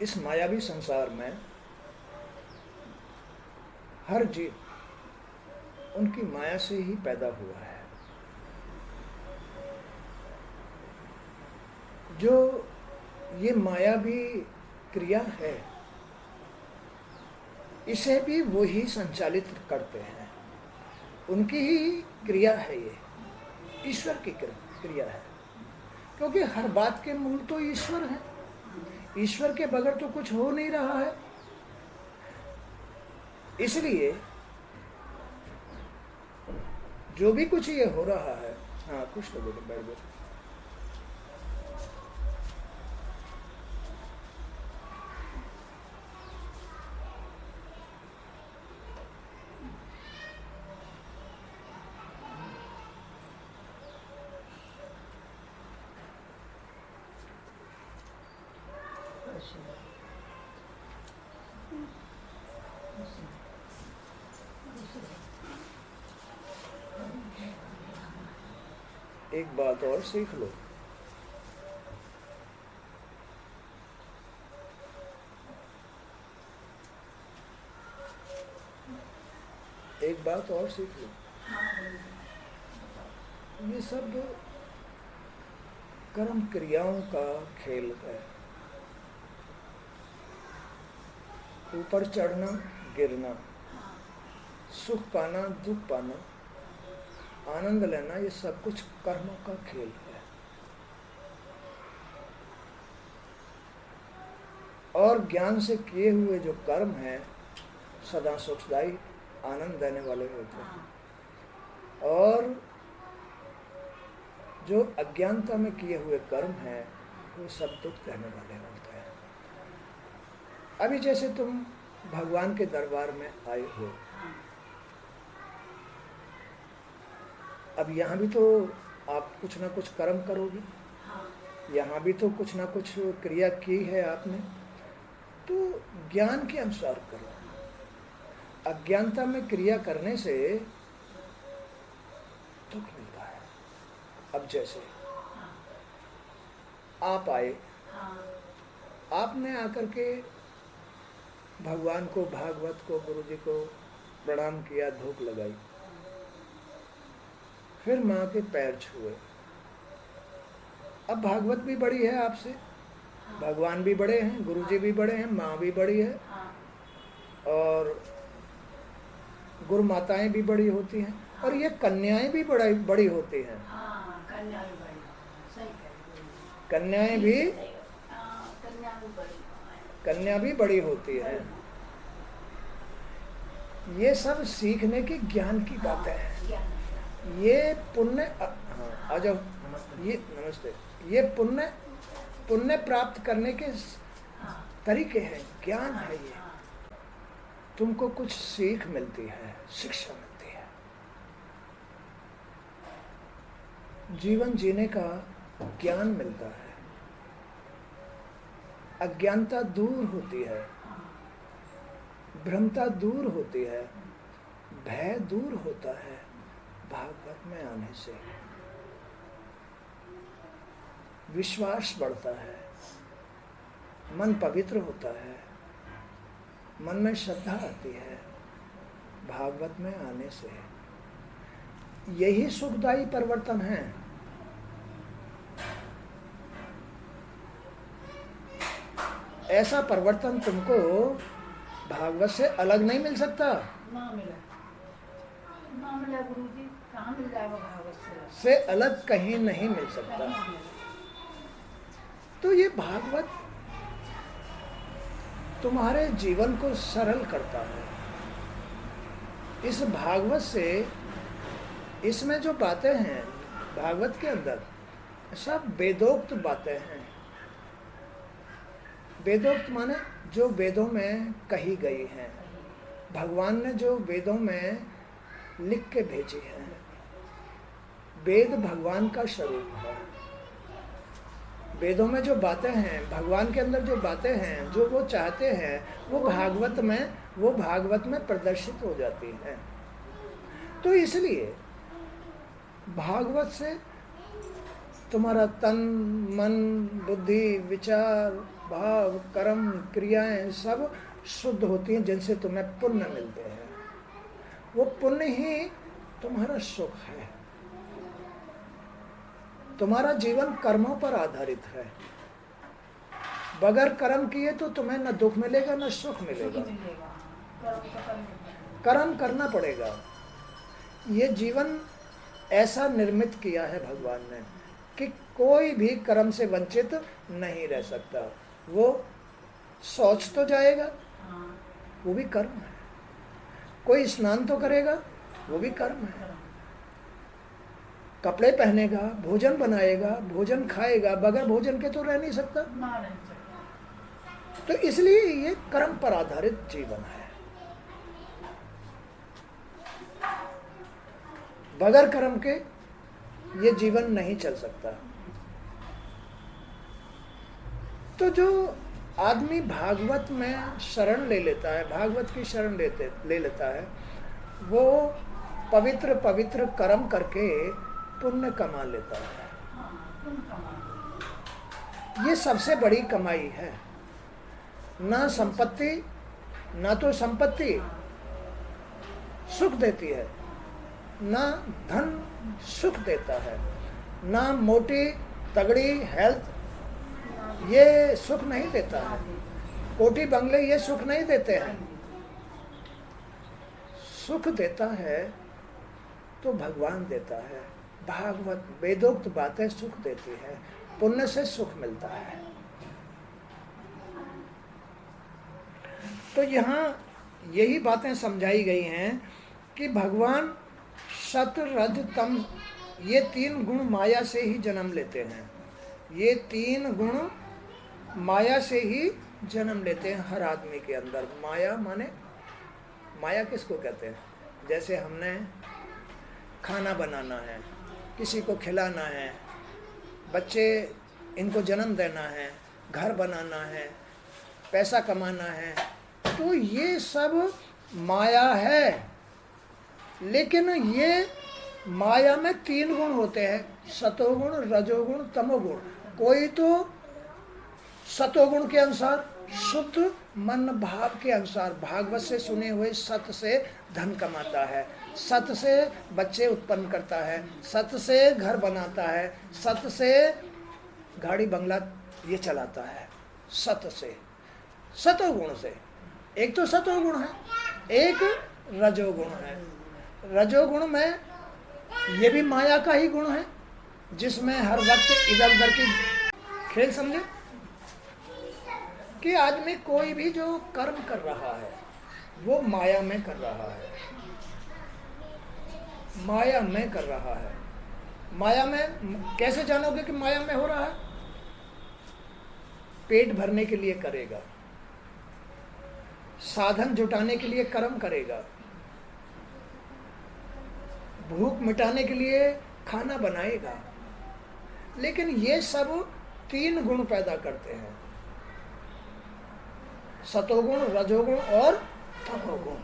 इस मायावी संसार में हर जीव उनकी माया से ही पैदा हुआ है। जो ये मायावी क्रिया है, इसे भी वो ही संचालित करते हैं। उनकी ही क्रिया है, ये ईश्वर की क्रिया है, क्योंकि हर बात के मूल तो ईश्वर है। ईश्वर के बगैर तो कुछ हो नहीं रहा है। इसलिए जो भी कुछ ये हो रहा है, हाँ कुछ तो बोलो, बैठ बैठ। एक बात और सीख लो, एक बात और सीख लो। ये सब कर्म क्रियाओं का खेल है। ऊपर चढ़ना, गिरना, सुख पाना, दुख पाना, आनंद लेना, ये सब कुछ कर्मों का खेल है। और ज्ञान से किए हुए जो कर्म हैं सदा सुखदायी आनंद देने वाले होते हैं, और जो अज्ञानता में किए हुए कर्म हैं वो सब दुख देने वाले होते हैं। अभी जैसे तुम भगवान के दरबार में आए हो, अब यहाँ भी तो आप कुछ ना कुछ कर्म करोगे, यहाँ भी तो कुछ ना कुछ क्रिया की है आपने, तो ज्ञान के अनुसार करो। अज्ञानता में क्रिया करने से दुख मिलता है। अब जैसे आप आए, आपने आकर के भगवान को, भागवत को, गुरु जी को प्रणाम किया, धूप लगाई, फिर माँ के पैर छुए। अब भागवत भी बड़ी है आपसे, भगवान भी बड़े हैं, गुरु जी भी बड़े हैं, माँ भी बड़ी है, और गुरु माताएं भी बड़ी होती हैं, और ये कन्याएं भी बड़ी होती हैं। कन्या भी बड़ी होती है। ये सब सीखने की, ज्ञान की बातें हैं। ये पुण्य, आ जाओ, ये नमस्ते, ये पुण्य प्राप्त करने के तरीके हैं, ज्ञान है ये। तुमको कुछ सीख मिलती है, शिक्षा मिलती है, जीवन जीने का ज्ञान मिलता है। अज्ञानता दूर होती है, भ्रमता दूर होती है, भय दूर होता है भागवत में आने से। विश्वास बढ़ता है, मन पवित्र होता है, मन में श्रद्धा आती है भागवत में आने से। यही सुखदायी परिवर्तन है। ऐसा परिवर्तन तुमको भागवत से अलग नहीं मिल सकता। ना मिला गुरुजी, कहाँ मिल जाएगा भागवत से अलग कहीं नहीं मिल सकता। तो ये भागवत तुम्हारे जीवन को सरल करता है। इस भागवत से, इसमें जो बातें हैं भागवत के अंदर, सब वेदोक्त बातें हैं। वेदोक्त माने जो वेदों में कही गई हैं, भगवान ने जो वेदों में लिख के भेजी हैं। वेद भगवान का स्वरूप है। वेदों में जो बातें हैं, भगवान के अंदर जो बातें हैं, जो वो चाहते हैं, वो भागवत में प्रदर्शित हो जाती हैं। तो इसलिए भागवत से तुम्हारा तन, मन, बुद्धि, विचार भाव, कर्म, क्रियाएं सब शुद्ध होती हैं, जिनसे तुम्हें पुण्य मिलते हैं। वो पुण्य ही तुम्हारा सुख है। तुम्हारा जीवन कर्मों पर आधारित है। बगैर कर्म किए तो तुम्हें न दुख मिलेगा न सुख मिलेगा। कर्म करना पड़ेगा। ये जीवन ऐसा निर्मित किया है भगवान ने कि कोई भी कर्म से वंचित नहीं रह सकता। वो शौच तो जाएगा, वो भी कर्म है। कोई स्नान तो करेगा, वो भी कर्म है। कपड़े पहनेगा, भोजन बनाएगा, भोजन खाएगा, बगैर भोजन के तो रह नहीं सकता। तो इसलिए ये कर्म पर आधारित जीवन है। बगैर कर्म के ये जीवन नहीं चल सकता। तो जो आदमी भागवत में शरण ले लेता है, भागवत की शरण ले लेता है, वो पवित्र पवित्र कर्म करके पुण्य कमा लेता है। ये सबसे बड़ी कमाई है। ना संपत्ति, ना तो संपत्ति सुख देती है, ना धन सुख देता है, ना मोटी तगड़ी हेल्थ ये सुख नहीं देता है। कोठी बंगले ये सुख नहीं देते हैं। सुख देता है तो भगवान देता है। भागवत वेदोक्त बातें सुख देती है। पुण्य से सुख मिलता है। तो यहाँ यही बातें समझाई गई हैं कि भगवान सत रज तम ये तीन गुण माया से ही जन्म लेते हैं। ये तीन गुण माया से ही जन्म लेते हैं हर आदमी के अंदर। माया माने, माया किसको कहते हैं? जैसे हमने खाना बनाना है, किसी को खिलाना है, बच्चे इनको जन्म देना है, घर बनाना है, पैसा कमाना है, तो ये सब माया है। लेकिन ये माया में तीन गुण होते हैं, सतोगुण, रजोगुण, तमोगुण। कोई तो सतोगुण के अनुसार शुद्ध मन भाव के अनुसार भागवत से सुने हुए सत से धन कमाता है, सत से बच्चे उत्पन्न करता है, सत से घर बनाता है, सत से गाड़ी बंगला ये चलाता है, सत से, सतोगुण से। एक तो सतोगुण है, एक रजोगुण है। रजोगुण में ये भी माया का ही गुण है, जिसमें हर वक्त इधर उधर की खेल समझे कि आदमी कोई भी जो कर्म कर रहा है वो माया में कर रहा है, माया में कर रहा है। माया में कैसे जानोगे कि माया में हो रहा है? पेट भरने के लिए करेगा, साधन जुटाने के लिए कर्म करेगा, भूख मिटाने के लिए खाना बनाएगा। लेकिन ये सब तीन गुण पैदा करते हैं, सतोगुण, रजोगुण और तमोगुण।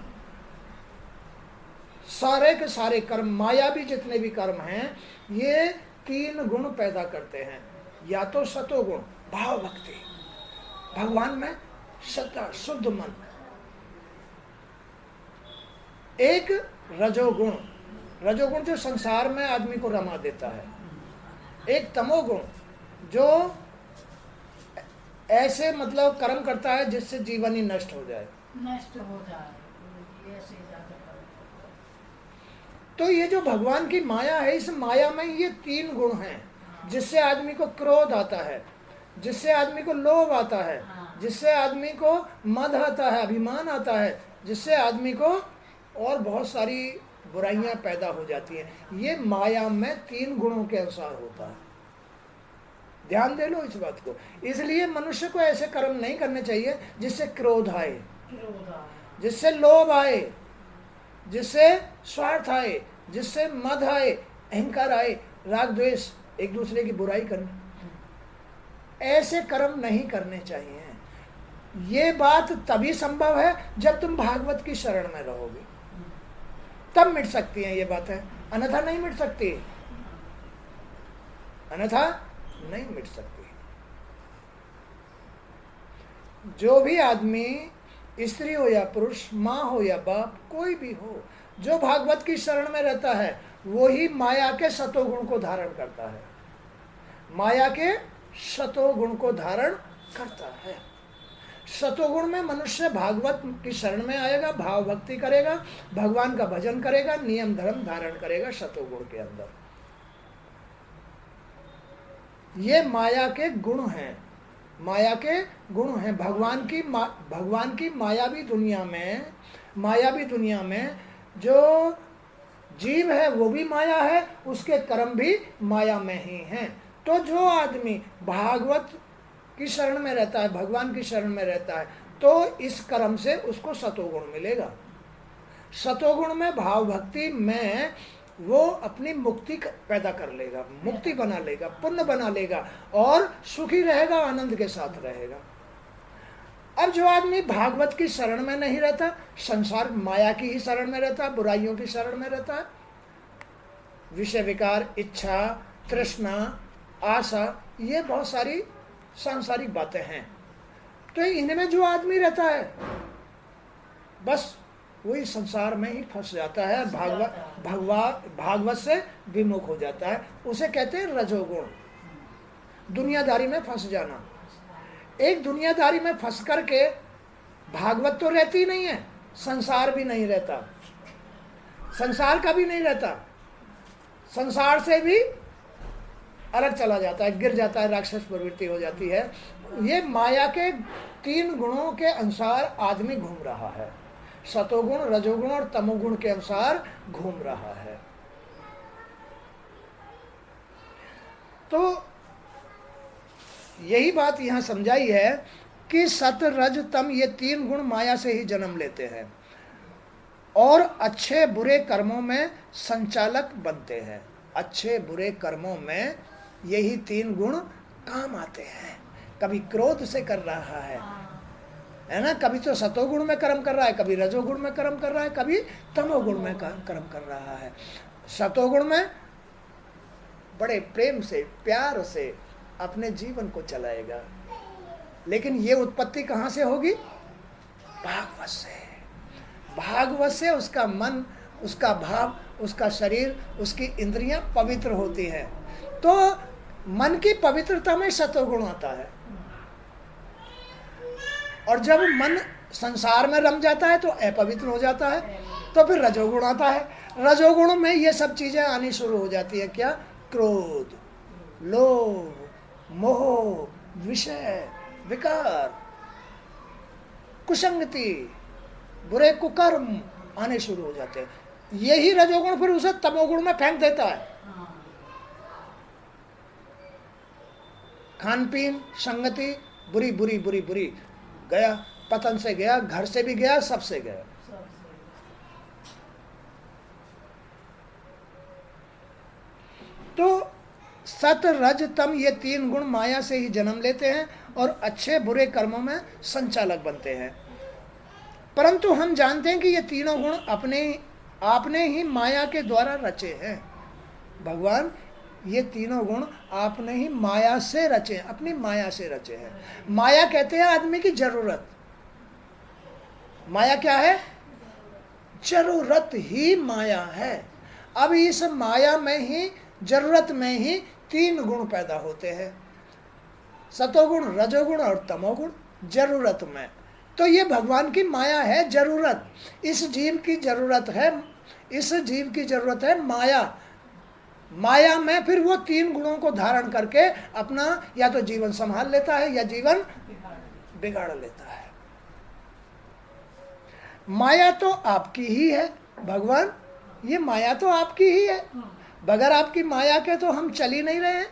सारे के सारे कर्म, माया भी जितने भी कर्म हैं, ये तीन गुण पैदा करते हैं। या तो सतोगुण भाव भक्ति, भगवान में श्रद्धा, शुद्ध मन। एक रजोगुण, रजोगुण जो संसार में आदमी को रमा देता है। एक तमोगुण जो ऐसे मतलब कर्म करता है जिससे जीवन ही नष्ट हो जाए, नष्ट हो जाए। ऐसे ज्यादा कर्म। तो ये जो भगवान की माया है, इस माया में ये तीन गुण हैं, जिससे आदमी को क्रोध आता है, जिससे आदमी को लोभ आता है, जिससे आदमी को मद आता है, अभिमान आता है, जिससे आदमी को और बहुत सारी बुराइयां पैदा हो जाती हैं। ये माया में तीन गुणों के अनुसार होता है। ध्यान दे लो इस बात को। इसलिए मनुष्य को ऐसे कर्म नहीं करने चाहिए जिससे क्रोध आए, जिससे लोभ आए, जिससे स्वार्थ आए, जिससे मद आए, अहंकार आए, राग द्वेष, एक दूसरे की बुराई करना। ऐसे कर्म नहीं करने चाहिए। ये बात तभी संभव है जब तुम भागवत की शरण में रहोगे, तब मिट सकती हैं ये बातें, अन्यथा नहीं मिट सकती, अन्यथा नहीं मिट सकती। जो भी आदमी, स्त्री हो या पुरुष, माँ हो या बाप, कोई भी हो, जो भागवत की शरण में रहता है वो ही माया के सतोगुण को धारण करता है, माया के सतोगुण को धारण करता है। सतोगुण में मनुष्य भागवत की शरण में आएगा, भाव भक्ति करेगा, भगवान का भजन करेगा, नियम धर्म धारण करेगा सतोगुण के अंदर। ये माया के गुण हैं, माया के गुण हैं। भगवान की मायावी दुनिया में जो जीव है वो भी माया है, उसके कर्म भी माया में ही हैं। तो जो आदमी भागवत की शरण में रहता है, भगवान की शरण में रहता है, तो इस कर्म से उसको सतोगुण मिलेगा। सतोगुण में, भाव भक्ति में वो अपनी मुक्ति पैदा कर लेगा, मुक्ति बना लेगा, पुण्य बना लेगा और सुखी रहेगा, आनंद के साथ रहेगा। अब जो आदमी भागवत की शरण में नहीं रहता, संसार माया की ही शरण में रहता है, बुराइयों की शरण में रहता है, विषय विकार, इच्छा, तृष्णा, आशा, ये बहुत सारी सांसारिक बातें हैं। तो इनमें जो आदमी रहता है बस वही संसार में ही फंस जाता है, भागवत से विमुख हो जाता है। उसे कहते हैं रजोगुण, दुनियादारी में फंस जाना। एक दुनियादारी में फंस करके भागवत तो रहती नहीं है, संसार भी नहीं रहता, संसार का भी नहीं रहता, संसार से भी अलग चला जाता है, गिर जाता है, राक्षस प्रवृत्ति हो जाती है। ये माया के 3 गुणों के अनुसार आदमी घूम रहा है, सतोगुण, रजोगुण और तमोगुण के अनुसार घूम रहा है। तो यही बात यहां समझाई है कि सत, रज, तम, ये 3 गुण माया से ही जन्म लेते हैं और अच्छे बुरे कर्मों में संचालक बनते हैं। अच्छे बुरे कर्मों में यही 3 गुण काम आते हैं। कभी क्रोध से कर रहा है ना, कभी तो सतोगुण में कर्म कर रहा है, कभी रजोगुण में कर्म कर रहा है, कभी तमोगुण में कर्म कर रहा है। सतोगुण में बड़े प्रेम से, प्यार से अपने जीवन को चलाएगा, लेकिन ये उत्पत्ति कहाँ से होगी? भागवत से। भागवत से उसका मन, उसका भाव, उसका शरीर, उसकी इंद्रियां पवित्र होती हैं। तो मन की पवित्रता में सतोगुण आता है, और जब मन संसार में रम जाता है तो अपवित्र हो जाता है, तो फिर रजोगुण आता है। रजोगुण में ये सब चीजें आनी शुरू हो जाती है। क्या? क्रोध, लोभ, मोह, विषय, विकार, कुसंगति, बुरे कुकर्म आने शुरू हो जाते हैं। यही रजोगुण फिर उसे तमोगुण में फेंक देता है। खान पीन, संगति, बुरी बुरी बुरी बुरी, गया, पतन से गया, घर से भी गया, सबसे गया। तो सत, रज, तम, ये 3 गुण माया से ही जन्म लेते हैं और अच्छे बुरे कर्मों में संचालक बनते हैं। परंतु हम जानते हैं कि ये तीनों गुण आपने ही माया के द्वारा रचे हैं। भगवान ये तीनों गुण आपने ही माया से रचे हैं, अपनी माया से रचे हैं। माया कहते हैं आदमी की जरूरत। माया क्या है? जरूरत ही माया है। अब इस माया में ही, जरूरत में ही 3 गुण पैदा होते हैं, सतोगुण, रजोगुण और तमोगुण। जरूरत में तो ये भगवान की माया है, जरूरत। इस जीव की जरूरत है, इस जीव की जरूरत है माया। माया में फिर वो 3 गुणों को धारण करके अपना या तो जीवन संभाल लेता है या जीवन बिगाड़ लेता है। माया तो आपकी ही है भगवान, ये माया तो आपकी ही है। बगैर आपकी माया के तो हम चल ही नहीं रहे हैं,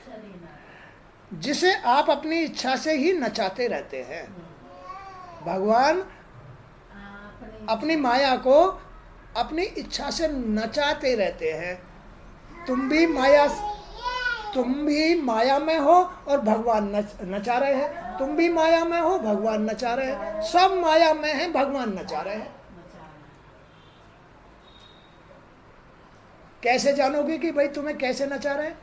जिसे आप अपनी इच्छा से ही नचाते रहते हैं। भगवान अपनी माया को अपनी इच्छा से नचाते रहते हैं। तुम भी माया में हो और भगवान नचा रहे हैं। तुम भी माया में हो, भगवान नचा रहे हैं। सब माया में हैं, भगवान नचा रहे हैं। कैसे जानोगे कि भाई तुम्हें कैसे नचा रहे हैं?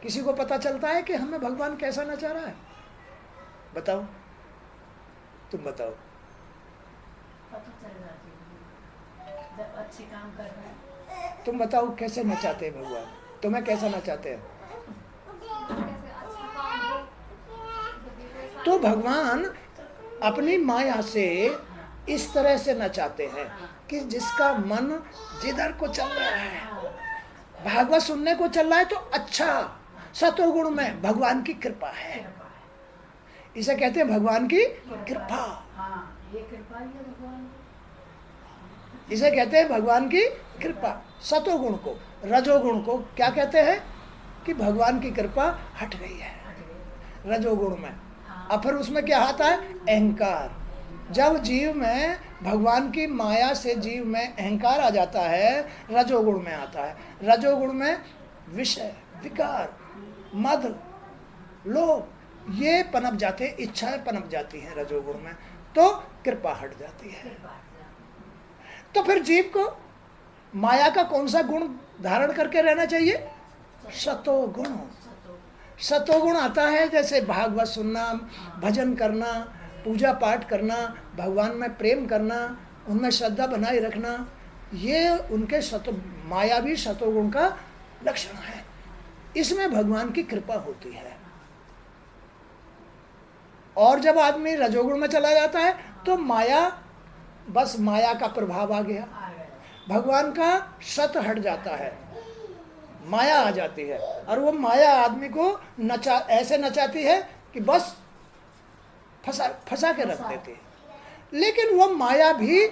किसी को पता चलता है कि हमें भगवान कैसा नचा रहा है? बताओ, तुम बताओ। पता चल जाती है जब अच्छे काम कर रहे हैं। तुम बताओ कैसे नचाते हैं भगवान, तुम्हें कैसा नचाते हैं? तो भगवान अपनी माया से इस तरह से नचाते हैं कि जिसका मन जिधर को चल रहा है, भागवत सुनने को चल रहा है तो अच्छा, सतोगुण में भगवान की कृपा है, इसे कहते हैं भगवान की कृपा। हाँ, ये कृपा ही है भगवान की। इसे कहते हैं भगवान की कृपा। सतोगुण को, रजोगुण को क्या कहते हैं कि भगवान की कृपा हट गई है रजोगुण में। अब फिर उसमें क्या आता है? अहंकार। जब जीव में भगवान की माया से जीव में अहंकार आ जाता है, रजोगुण में आता है। रजोगुण में विषय, विकार, मद, लोभ ये पनप जाते हैं, इच्छाएं पनप जाती हैं रजोगुण में, तो कृपा हट जाती है। तो फिर जीव को माया का कौन सा गुण धारण करके रहना चाहिए? सतोगुण। सतोगुण आता है जैसे भागवत सुनना, भजन करना, पूजा पाठ करना, भगवान में प्रेम करना, उनमें श्रद्धा बनाए रखना, ये उनके मायावी सतोगुण का लक्षण है। इसमें भगवान की कृपा होती है। और जब आदमी रजोगुण में चला जाता है तो माया, बस माया का प्रभाव आ गया, भगवान का सत हट जाता है, माया आ जाती है। और वो माया आदमी को ऐसे नचाती है कि बस फंसा के रख देती है। लेकिन वो माया भी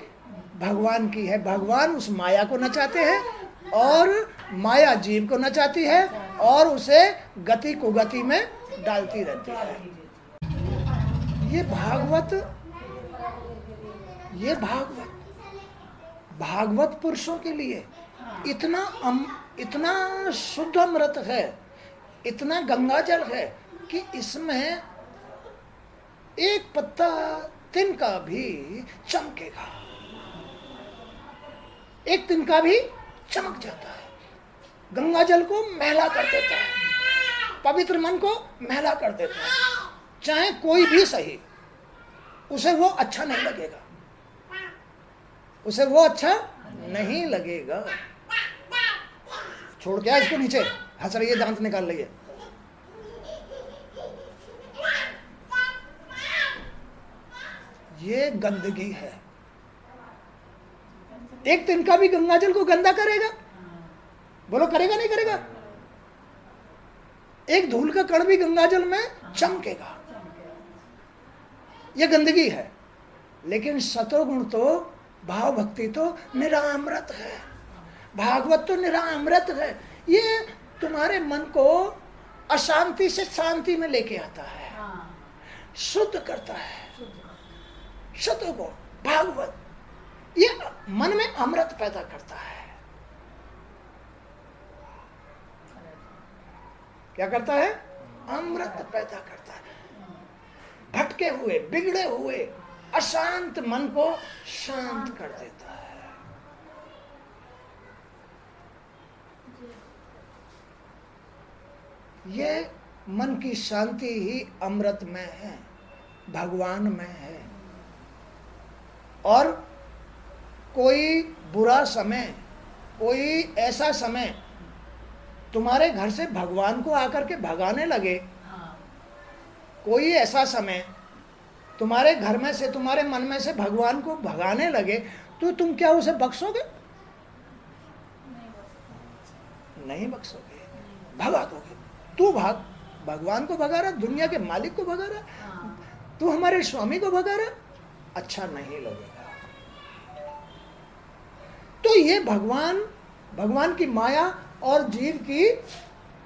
भगवान की है, भगवान उस माया को नचाते हैं और माया जीव को नचाती है और उसे गति को गति में डालती रहती है। ये भागवत पुरुषों के लिए इतना शुद्ध अमृत है, इतना गंगा जल है कि इसमें एक पत्ता तिनका भी चमकेगा, एक तिनका भी चमक जाता है। गंगा जल को मैला कर देता है, पवित्र मन को मैला कर देता है। चाहे कोई भी सही, उसे वो अच्छा नहीं लगेगा, उसे वो अच्छा नहीं लगेगा। छोड़ क्या इसको नीचे, हंस रही है, दांत निकाल रही है। ये गंदगी है। एक तिनका भी गंगा जल को गंदा करेगा? बोलो करेगा नहीं करेगा? एक धूल का कण भी गंगा जल में चमकेगा। ये गंदगी है। लेकिन सतोगुण तो, भाव भक्ति तो निरामृत है, भागवत तो निरामृत है। ये तुम्हारे मन को अशांति से शांति में लेके आता है, शुद्ध करता है। सतोगुण भागवत ये मन में अमृत पैदा करता है। क्या करता है? अमृत पैदा करता है। भटके हुए, बिगड़े हुए, अशांत मन को शांत कर देता है। ये मन की शांति ही अमृत में है, भगवान में है। और कोई बुरा समय, कोई ऐसा समय तुम्हारे घर से भगवान को आकर के भगाने लगे, कोई ऐसा समय तुम्हारे घर में से, तुम्हारे मन में से भगवान को भगाने लगे, तो तुम क्या उसे बख्शोगे? नहीं बख्शोगे, भगा दोगे। तू भाग, भगवान को भगा रहा, दुनिया के मालिक को भगा रहा, तू हमारे स्वामी को भगा रहा, अच्छा नहीं लगेगा। तो ये भगवान की माया और जीव की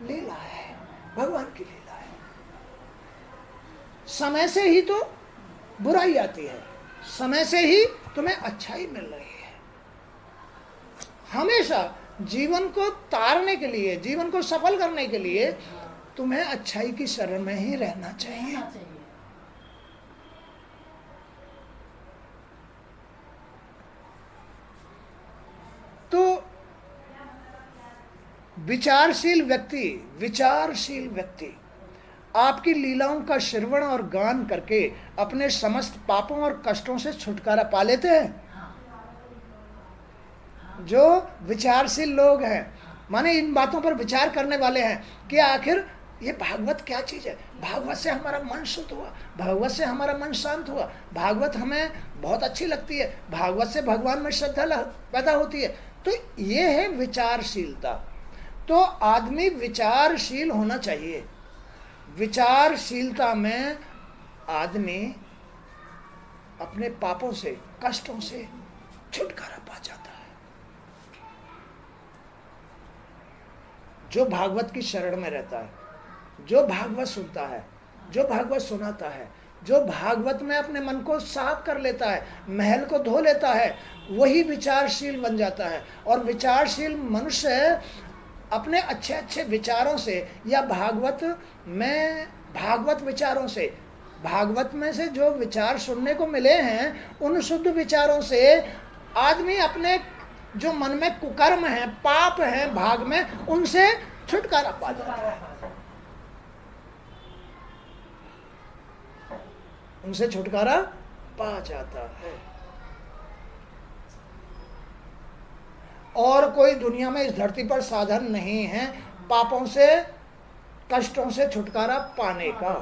लीला है, भगवान की लीला है। समय से ही तो बुराई आती है, समय से ही तुम्हें अच्छाई मिल रही है। हमेशा जीवन को तारने के लिए, जीवन को सफल करने के लिए तुम्हें अच्छाई की शरण में ही रहना चाहिए। तो विचारशील व्यक्ति आपकी लीलाओं का श्रवण और गान करके अपने समस्त पापों और कष्टों से छुटकारा पा लेते हैं। जो विचारशील लोग हैं, माने इन बातों पर विचार करने वाले हैं कि आखिर ये भागवत क्या चीज़ है, भागवत से हमारा मन शुद्ध हुआ, भागवत से हमारा मन शांत हुआ, भागवत हमें बहुत अच्छी लगती है, भागवत से भगवान में श्रद्धा पैदा होती है। तो ये है विचारशीलता। तो आदमी विचारशील होना चाहिए। विचारशीलता में आदमी अपने पापों से, कष्टों से छुटकारा पा जाता है। जो भागवत की शरण में रहता है, जो भागवत सुनता है, जो भागवत सुनाता है, जो भागवत में अपने मन को साफ कर लेता है, महल को धो लेता है, वही विचारशील बन जाता है। और विचारशील मनुष्य अपने अच्छे अच्छे विचारों से या भागवत विचारों से, भागवत में से जो विचार सुनने को मिले हैं, उन शुद्ध विचारों से आदमी अपने जो मन में कुकर्म है, पाप है भाग में, उनसे छुटकारा पा जाता है। उनसे छुटकारा पा जाता है। और कोई दुनिया में इस धरती पर साधन नहीं है पापों से, कष्टों से छुटकारा पाने का।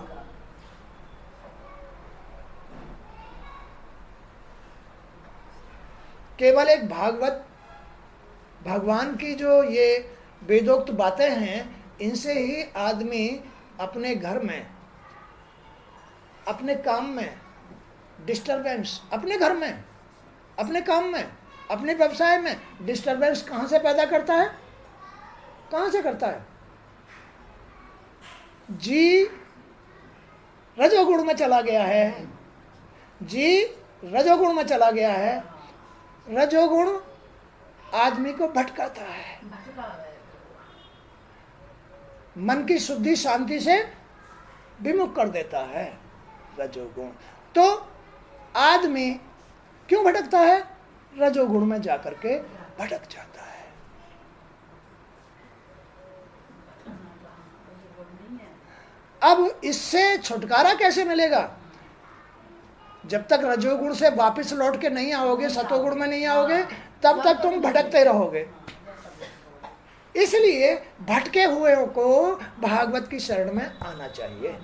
केवल एक भागवत, भगवान की जो ये वेदोक्त बातें हैं, इनसे ही आदमी अपने घर में, अपने काम में डिस्टरबेंस, अपने घर में, अपने काम में, अपने व्यवसाय में डिस्टरबेंस कहाँ से पैदा करता है? कहाँ से करता है? जी रजोगुण में चला गया है, जी रजोगुण में चला गया है। रजोगुण आदमी को भटकाता है, मन की शुद्धि शांति से विमुख कर देता है रजोगुण। तो आदमी क्यों भटकता है? रजोगुण में जाकर के भटक जाता है। अब इससे छुटकारा कैसे मिलेगा? जब तक रजोगुण से वापस लौट के नहीं आओगे, सतोगुण में नहीं आओगे, तब तक तुम भटकते रहोगे। इसलिए भटके हुए को भागवत की शरण में आना चाहिए,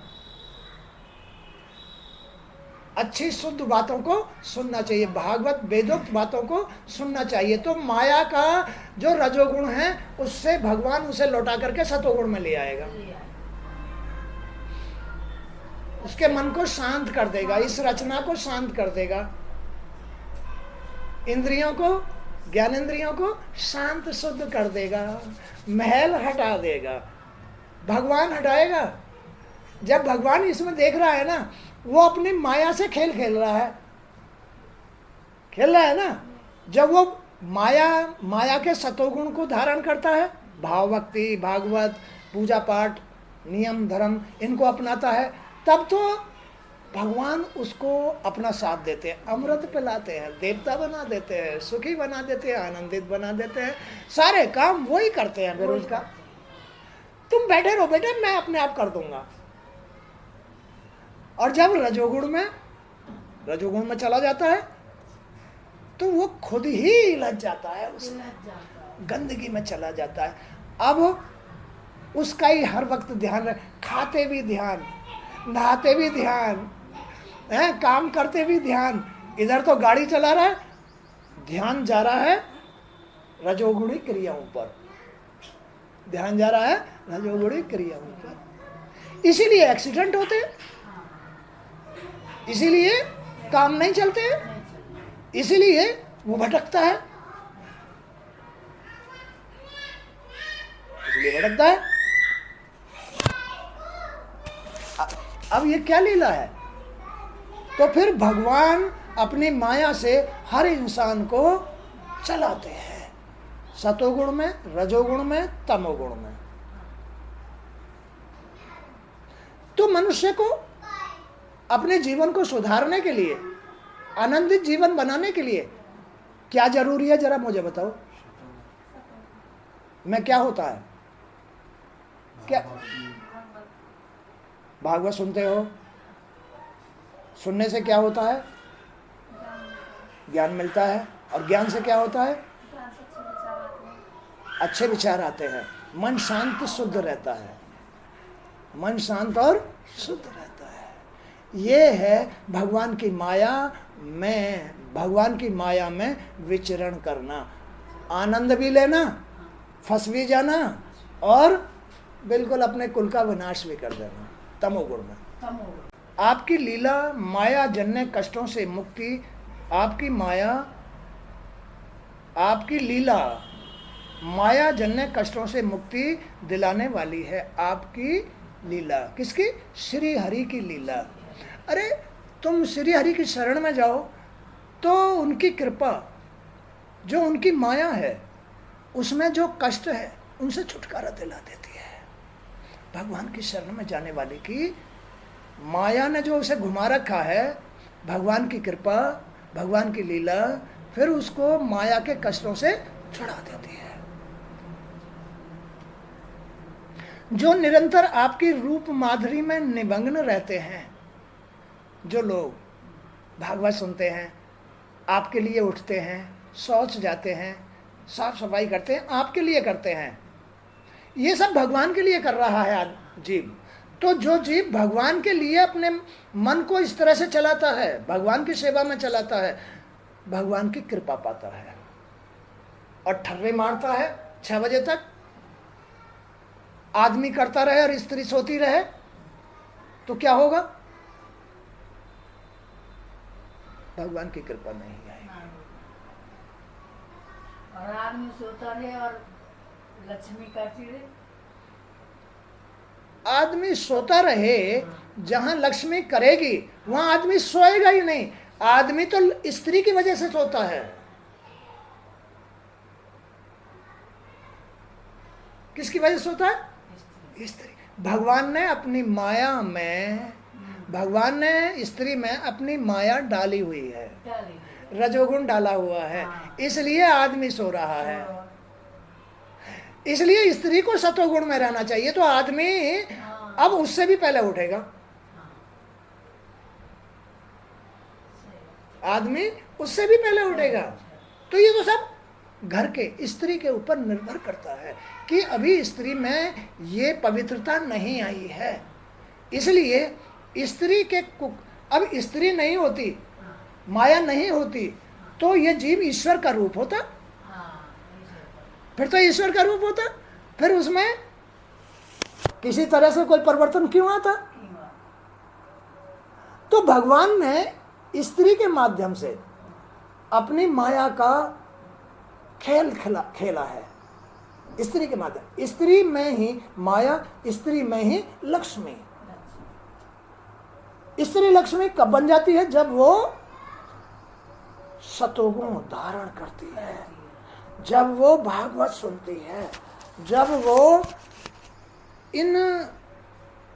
अच्छी शुद्ध बातों को सुनना चाहिए, भागवत वेदोक्त बातों को सुनना चाहिए। तो माया का जो रजोगुण है, उससे भगवान उसे लौटा करके सतोगुण में ले आएगा, उसके मन को शांत कर देगा, इस रचना को शांत कर देगा, इंद्रियों को, ज्ञानेंद्रियों को शांत शुद्ध कर देगा, महल हटा देगा, भगवान हटाएगा। जब भगवान इसमें देख रहा है ना, वो अपनी माया से खेल खेल रहा है ना। जब वो माया के सतोगुण को धारण करता है, भाव भक्ति, भागवत, पूजा पाठ, नियम धर्म, इनको अपनाता है, तब तो भगवान उसको अपना साथ देते हैं, अमृत पिलाते हैं, देवता बना देते हैं, सुखी बना देते हैं, आनंदित बना देते हैं। सारे काम वही करते हैं बेरोजगार। तुम बैठे रहो बेटे, मैं अपने आप कर दूंगा। और जब रजोगुण में चला जाता है, तो वो खुद ही लज जाता है, उस गंदगी में चला जाता है। अब उसका ही हर वक्त ध्यान रहे, खाते भी ध्यान, नहाते भी ध्यान, काम करते भी ध्यान। इधर तो गाड़ी चला रहा है, ध्यान जा रहा है रजोगुणी क्रियाओं पर, ध्यान जा रहा है रजोगुणी क्रियाओं पर। इसीलिए एक्सीडेंट होते हैं, इसीलिए काम नहीं चलते, इसीलिए वो भटकता है, इसलिए भटकता है। अब ये क्या लीला है? तो फिर भगवान अपनी माया से हर इंसान को चलाते हैं, सतोगुण में, रजोगुण में, तमोगुण में। तो मनुष्य को अपने जीवन को सुधारने के लिए, आनंदित जीवन बनाने के लिए क्या जरूरी है? जरा मुझे बताओ, मैं क्या होता है? क्या भागवत सुनते हो, सुनने से क्या होता है? ज्ञान मिलता है। और ज्ञान से क्या होता है? अच्छे विचार आते हैं, मन शांत शुद्ध रहता है, मन शांत और शुद्ध रहता है। ये है भगवान की माया में, भगवान की माया में विचरण करना, आनंद भी लेना, फंस भी जाना और बिल्कुल अपने कुल का विनाश भी कर देना तमोगुण में। आपकी लीला माया जन्य कष्टों से मुक्ति, आपकी माया, आपकी लीला माया जन्य कष्टों से मुक्ति दिलाने वाली है। आपकी लीला किसकी? श्री हरि की लीला। अरे तुम श्री हरि की शरण में जाओ तो उनकी कृपा, जो उनकी माया है, उसमें जो कष्ट है उनसे छुटकारा दिला देती है। भगवान की शरण में जाने वाले की माया ने जो उसे घुमा रखा है, भगवान की कृपा, भगवान की लीला फिर उसको माया के कष्टों से छुड़ा देती है। जो निरंतर आपकी रूप माधुरी में निमग्न रहते हैं, जो लोग भागवत सुनते हैं, आपके लिए उठते हैं, शौच जाते हैं, साफ सफाई करते हैं, आपके लिए करते हैं, ये सब भगवान के लिए कर रहा है जीव। तो जो जीव भगवान के लिए अपने मन को इस तरह से चलाता है, भगवान की सेवा में चलाता है, भगवान की कृपा पाता है। और ठर्रे मारता है 6 बजे तक, आदमी करता रहे और स्त्री सोती रहे तो क्या होगा? भगवान की कृपा नहीं आएगी। और आदमी सोता रहे और लक्ष्मी करती रहे। आदमी सोता रहे, जहां लक्ष्मी करेगी वहां आदमी सोएगा ही नहीं। आदमी तो स्त्री की वजह से सोता है। किसकी वजह से सोता है? स्त्री। भगवान ने अपनी माया में, भगवान ने स्त्री में अपनी माया डाली हुई है, रजोगुण डाला हुआ है, इसलिए आदमी सो रहा है। इसलिए स्त्री को सतोगुण में रहना चाहिए, तो आदमी अब उससे भी पहले उठेगा। आदमी उससे भी पहले उठेगा। तो ये तो सब घर के स्त्री के ऊपर निर्भर करता है कि अभी स्त्री में ये पवित्रता नहीं आई है। इसलिए स्त्री के अब स्त्री नहीं होती, माया नहीं होती, तो ये जीव ईश्वर का रूप होता। फिर तो ईश्वर का रूप होता, फिर उसमें किसी तरह से कोई परिवर्तन क्यों आता? तो भगवान ने स्त्री के माध्यम से अपनी माया का खेल खेला है। स्त्री के माध्यम, स्त्री में ही माया, स्त्री में ही लक्ष्मी। स्त्री लक्ष्मी कब बन जाती है? जब वो सतोगुण धारण करती है, जब वो भागवत सुनती है, जब वो इन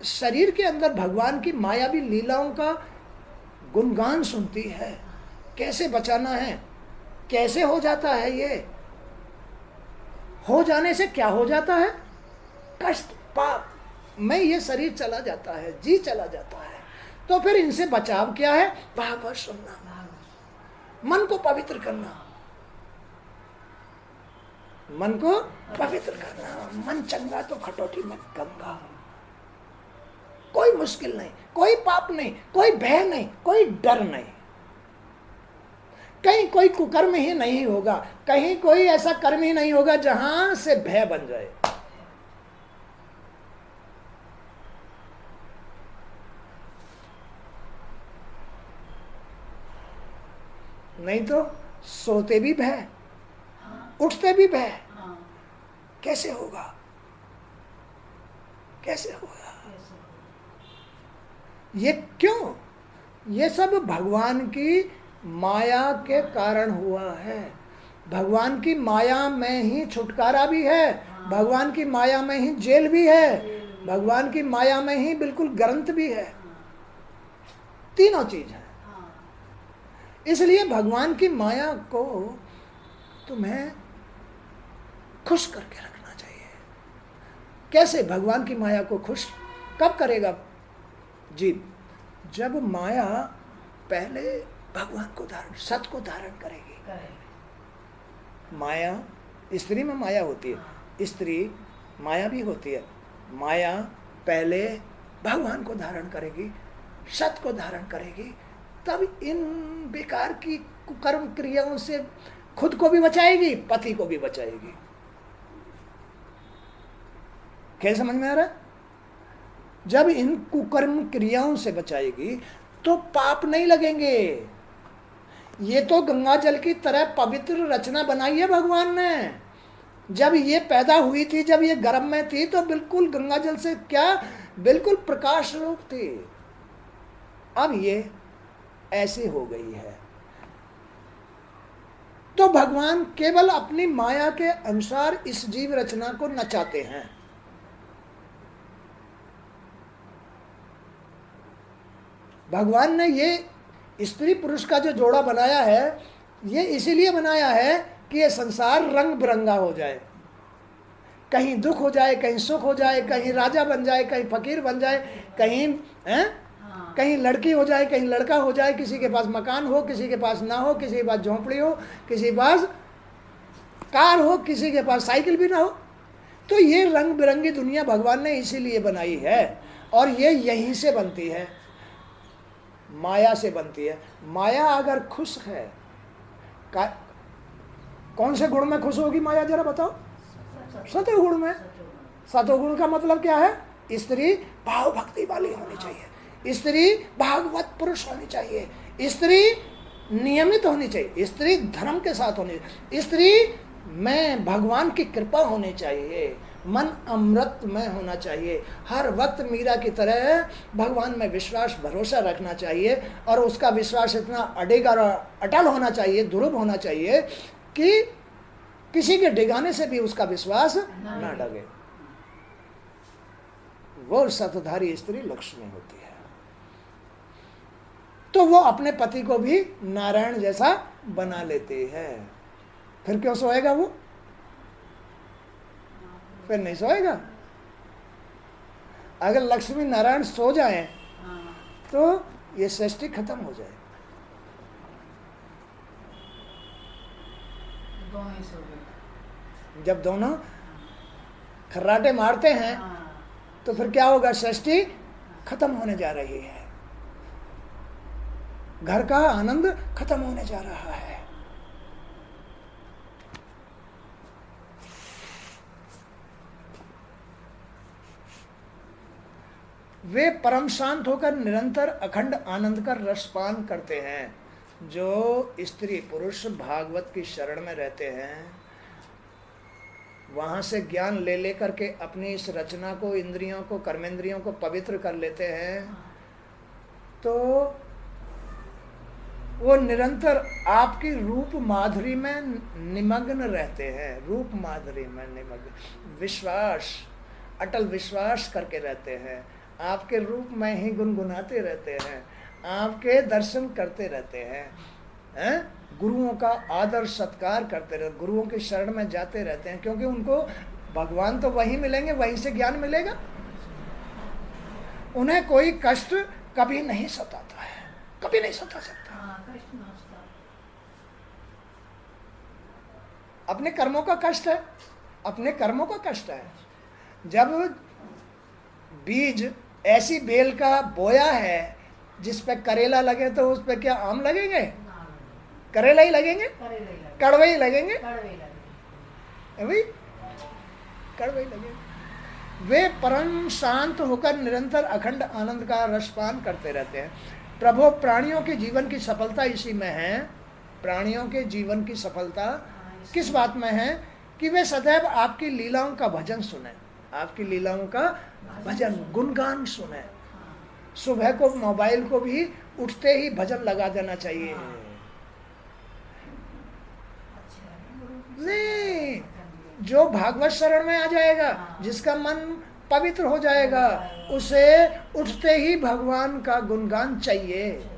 शरीर के अंदर भगवान की मायावी लीलाओं का गुणगान सुनती है। कैसे बचाना है, कैसे हो जाता है, ये हो जाने से क्या हो जाता है? कष्ट, पाप में ये शरीर चला जाता है, जी चला जाता है। तो फिर इनसे बचाव क्या है? भागवत सुनना, मन को पवित्र करना, मन को पवित्र करना। मन चंगा तो खटोटी में गंगा। कोई मुश्किल नहीं, कोई पाप नहीं, कोई भय नहीं, कोई डर नहीं, कहीं कोई कुकर्म ही नहीं होगा, कहीं कोई ऐसा कर्म ही नहीं होगा जहां से भय बन जाए। नहीं तो सोते भी भय, उठते भी भय। कैसे होगा? कैसे होगा? ये क्यों? ये सब भगवान की माया के कारण हुआ है। भगवान की माया में ही छुटकारा भी है, भगवान की माया में ही जेल भी है, भगवान की माया में ही बिल्कुल ग्रंथ भी है। तीनों चीज है। इसलिए भगवान की माया को तुम्हें खुश करके रखना चाहिए। कैसे भगवान की माया को खुश कब करेगा? जी, जब माया पहले भगवान को धारण, सत को धारण करेगी, माया, स्त्री में माया होती है, स्त्री माया भी होती है, माया पहले भगवान को धारण करेगी, सत को धारण करेगी, तब इन बेकार की कुकर्म क्रियाओं से खुद को भी बचाएगी, पति को भी बचाएगी। क्या समझ में आ रहा है? जब इन कुकर्म क्रियाओं से बचाएगी तो पाप नहीं लगेंगे। ये तो गंगा जल की तरह पवित्र रचना बनाई है भगवान ने। जब ये पैदा हुई थी, जब ये गर्भ में थी, तो बिल्कुल गंगा जल से क्या, बिल्कुल प्रकाश रूप थी। अब ये ऐसी हो गई है। तो भगवान केवल अपनी माया के अनुसार इस जीव रचना को नचाते हैं। भगवान ने ये स्त्री पुरुष का जो जोड़ा बनाया है, ये इसीलिए बनाया है कि ये संसार रंग बिरंगा हो जाए, कहीं दुख हो जाए, कहीं सुख हो जाए, कहीं राजा बन जाए, कहीं फकीर बन जाए, कहीं कहीं लड़की हो जाए, कहीं लड़का हो जाए, किसी के पास मकान हो, किसी के पास ना हो, किसी के पास झोंपड़ी हो, किसी के पास कार हो, किसी के पास साइकिल भी ना हो। तो ये रंग बिरंगी दुनिया भगवान ने इसीलिए बनाई है, और ये यहीं से बनती है, माया से बनती है। माया अगर खुश है, कौन से गुण में खुश होगी माया, जरा बताओ? सतोगुण में। सतोगुण का मतलब क्या है? स्त्री भाव भक्ति वाली होनी चाहिए, स्त्री भागवत पुरुष होनी चाहिए, स्त्री नियमित होनी चाहिए, स्त्री धर्म के साथ होनी चाहिए, स्त्री में भगवान की कृपा होनी चाहिए, मन अमृत में होना चाहिए, हर वक्त मीरा की तरह भगवान में विश्वास भरोसा रखना चाहिए, और उसका विश्वास इतना अडिग और अटल होना चाहिए, दृढ़ होना चाहिए कि किसी के डिगाने से भी उसका विश्वास न डगे। वो सतधारी स्त्री लक्ष्मी होती है। तो वो अपने पति को भी नारायण जैसा बना लेती है। फिर क्यों सोएगा वो? फिर नहीं सोएगा। अगर लक्ष्मी नारायण सो जाए तो ये सृष्टि खत्म हो जाए। जब दोनों खर्राटे मारते हैं तो फिर क्या होगा? सृष्टि खत्म होने जा रही है, घर का आनंद खत्म होने जा रहा है। वे परम शांत होकर निरंतर अखंड आनंद का रसपान करते हैं। जो स्त्री पुरुष भागवत की शरण में रहते हैं, वहाँ से ज्ञान ले लेकर के अपनी इस रचना को, इंद्रियों को, कर्मेंद्रियों को पवित्र कर लेते हैं, तो वो निरंतर आपकी रूप माधुरी में निमग्न रहते हैं। रूप माधुरी में निमग्न, विश्वास, अटल विश्वास करके रहते हैं, आपके रूप में ही गुनगुनाते रहते हैं, आपके दर्शन करते रहते हैं, गुरुओं का आदर सत्कार करते रहते, गुरुओं की शरण में जाते रहते हैं, क्योंकि उनको भगवान तो वहीं मिलेंगे, वहीं से ज्ञान मिलेगा। उन्हें कोई कष्ट कभी नहीं सताता है, कभी नहीं सता सकता। अपने कर्मों का कष्ट है, अपने कर्मों का कष्ट है। जब बीज ऐसी बेल का बोया है जिस पे करेला लगे, तो उस पे क्या आम लगेंगे? करेला ही लगेंगे, कड़वे ही लगेंगे, भाई कड़वे ही लगेंगे। वे परम शांत होकर निरंतर अखंड आनंद का रसपान करते रहते हैं। प्रभु, प्राणियों के जीवन की सफलता इसी में है। प्राणियों के जीवन की सफलता किस बात में है? कि वे सदैव आपकी लीलाओं का भजन सुने, आपकी लीलाओं का भजन गुणगान सुने। सुबह को मोबाइल को भी उठते ही भजन लगा देना चाहिए। नहीं, जो भागवत शरण में आ जाएगा, जिसका मन पवित्र हो जाएगा, उसे उठते ही भगवान का गुणगान चाहिए।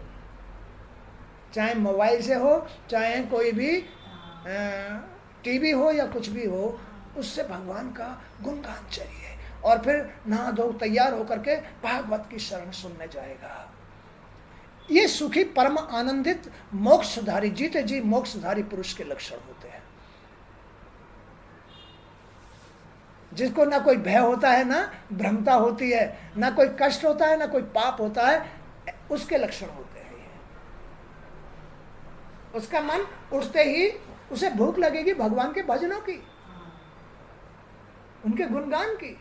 चाहे मोबाइल से हो, चाहे कोई भी टीवी हो या कुछ भी हो, उससे भगवान का गुणगान चाहिए। और फिर नहा धो तैयार होकर के भागवत की शरण सुनने जाएगा। ये सुखी परम आनंदित मोक्षधारी, जीते जी मोक्षधारी पुरुष के लक्षण होते हैं, जिसको ना कोई भय होता है, ना भ्रमता होती है, ना कोई कष्ट होता है, ना कोई पाप होता है, उसके लक्षण होते हैं ये। उसका मन उठते ही उसे भूख लगेगी भगवान के भजनों की, उनके गुणगान की।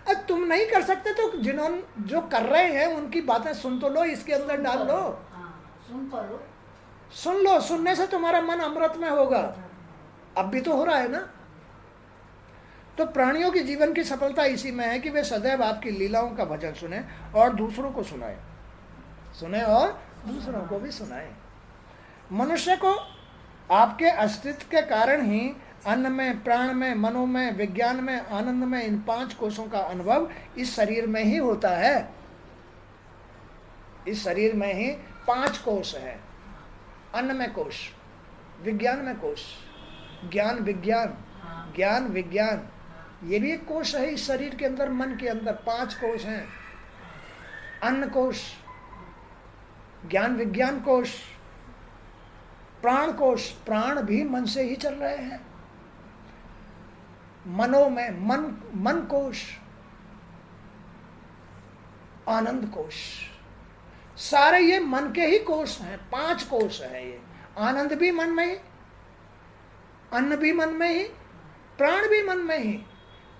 अब तुम नहीं कर सकते तो जिन्होंने जो कर रहे हैं उनकी बातें सुन तो लो, इसके अंदर डाल लो, सुन तो लो, सुन लो। सुनने से तुम्हारा मन अमृत में होगा। अब भी तो हो रहा है ना। तो प्राणियों की जीवन की सफलता इसी में है कि वे सदैव आपकी लीलाओं का भजन सुने और दूसरों को सुनाए, सुने और दूसरों को भी सुनाए। मनुष्य को आपके अस्तित्व के कारण ही अन्न में, प्राण में, मनो में, विज्ञान में, आनंद में, इन 5 कोशों का अनुभव इस शरीर में ही होता है। इस शरीर में ही 5 कोश है। अन्न में कोश, विज्ञान में कोश, ज्ञान विज्ञान, ज्ञान विज्ञान, ये भी एक कोश है इस शरीर के अंदर। मन के अंदर 5 कोश हैं। अन्न कोश, ज्ञान विज्ञान कोश, प्राण कोश, प्राण भी मन से ही चल रहे हैं। मनो में मन कोश, आनंद कोश, सारे ये मन के ही कोश हैं। 5 कोश है ये। आनंद भी मन में ही, अन्न भी मन में ही, प्राण भी मन में ही,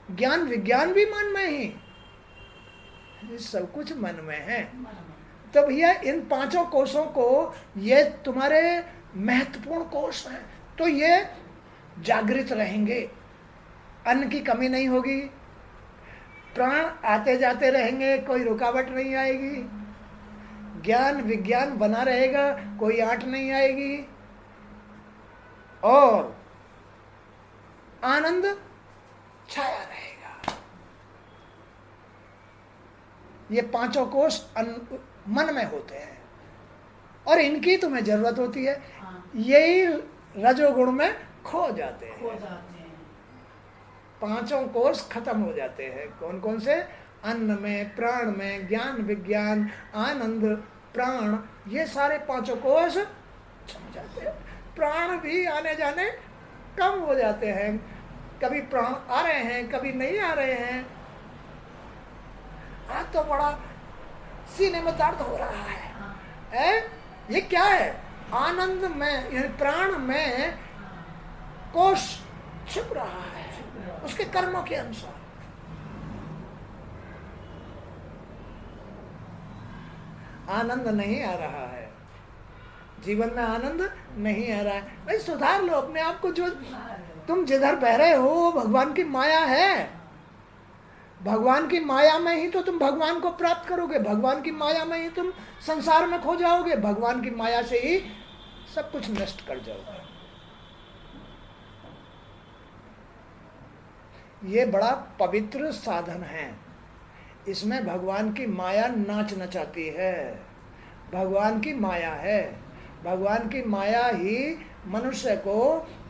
ज्ञान विज्ञान भी मन में ही, ये सब कुछ मन में है। तो भैया इन 5 कोशों को, ये तुम्हारे महत्वपूर्ण कोश हैं, तो ये जागृत रहेंगे, अन्न की कमी नहीं होगी, प्राण आते जाते रहेंगे, कोई रुकावट नहीं आएगी, ज्ञान विज्ञान बना रहेगा, कोई आंट नहीं आएगी, और आनंद छाया रहेगा। ये 5 कोश मन में होते हैं और इनकी तुम्हें जरूरत होती है। यही रजोगुण में खो जाते हैं। 5 कोश खत्म हो जाते हैं। कौन कौन से? अन्न में, प्राण में, ज्ञान विज्ञान, आनंद, प्राण, ये सारे 5 कोश छम जाते हैं। प्राण भी आने जाने कम हो जाते हैं। कभी प्राण आ रहे हैं, कभी नहीं आ रहे हैं। आज तो बड़ा सीने में दर्द हो रहा है। ये क्या है? आनंद में, प्राण में कोश छिप रहा है उसके कर्मों के अनुसार। आनंद नहीं आ रहा है, जीवन में आनंद नहीं आ रहा है। भाई सुधार लो अपने आप को। जो तुम जिधर बह रहे हो वो भगवान की माया है। भगवान की माया में ही तो तुम भगवान को प्राप्त करोगे। भगवान की माया में ही तुम संसार में खो जाओगे। भगवान की माया से ही सब कुछ नष्ट कर जाओगे। ये बड़ा पवित्र साधन है। इसमें भगवान की माया नाच नचाती है। भगवान की माया है। भगवान की माया ही मनुष्य को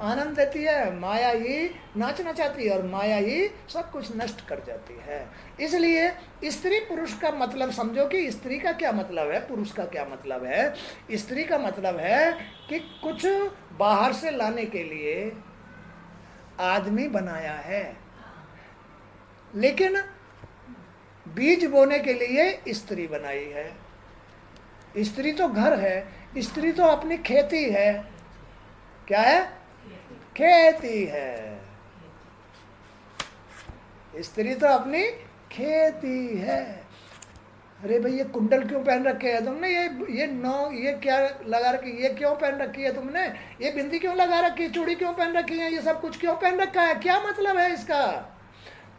आनंद देती है। माया ही नाच नचाती है और माया ही सब कुछ नष्ट कर जाती है। इसलिए स्त्री पुरुष का मतलब समझो कि स्त्री का क्या मतलब है, पुरुष का क्या मतलब है। स्त्री का मतलब है कि कुछ बाहर से लाने के लिए आदमी बनाया है, लेकिन बीज बोने के लिए स्त्री बनाई है। स्त्री तो घर है, स्त्री तो अपनी खेती है। क्या है? खेती है। स्त्री तो अपनी खेती है। अरे भाई ये कुंडल क्यों पहन रखे है तुमने? ये क्या लगा रखी, ये क्यों पहन रखी है तुमने? ये बिंदी क्यों लगा रखी है? चूड़ी क्यों पहन रखी है? ये सब कुछ क्यों पहन रखा है? क्या मतलब है इसका?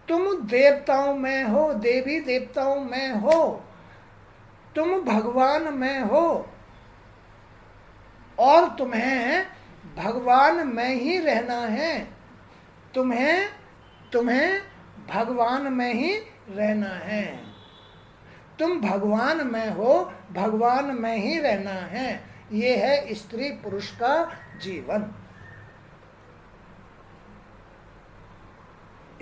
तुम देवताओं में हो, देवी देवताओं में हो, तुम भगवान में हो और तुम्हें भगवान में ही रहना है। तुम्हें भगवान में ही रहना है। तुम भगवान में हो, भगवान में ही रहना है। ये है स्त्री पुरुष का जीवन।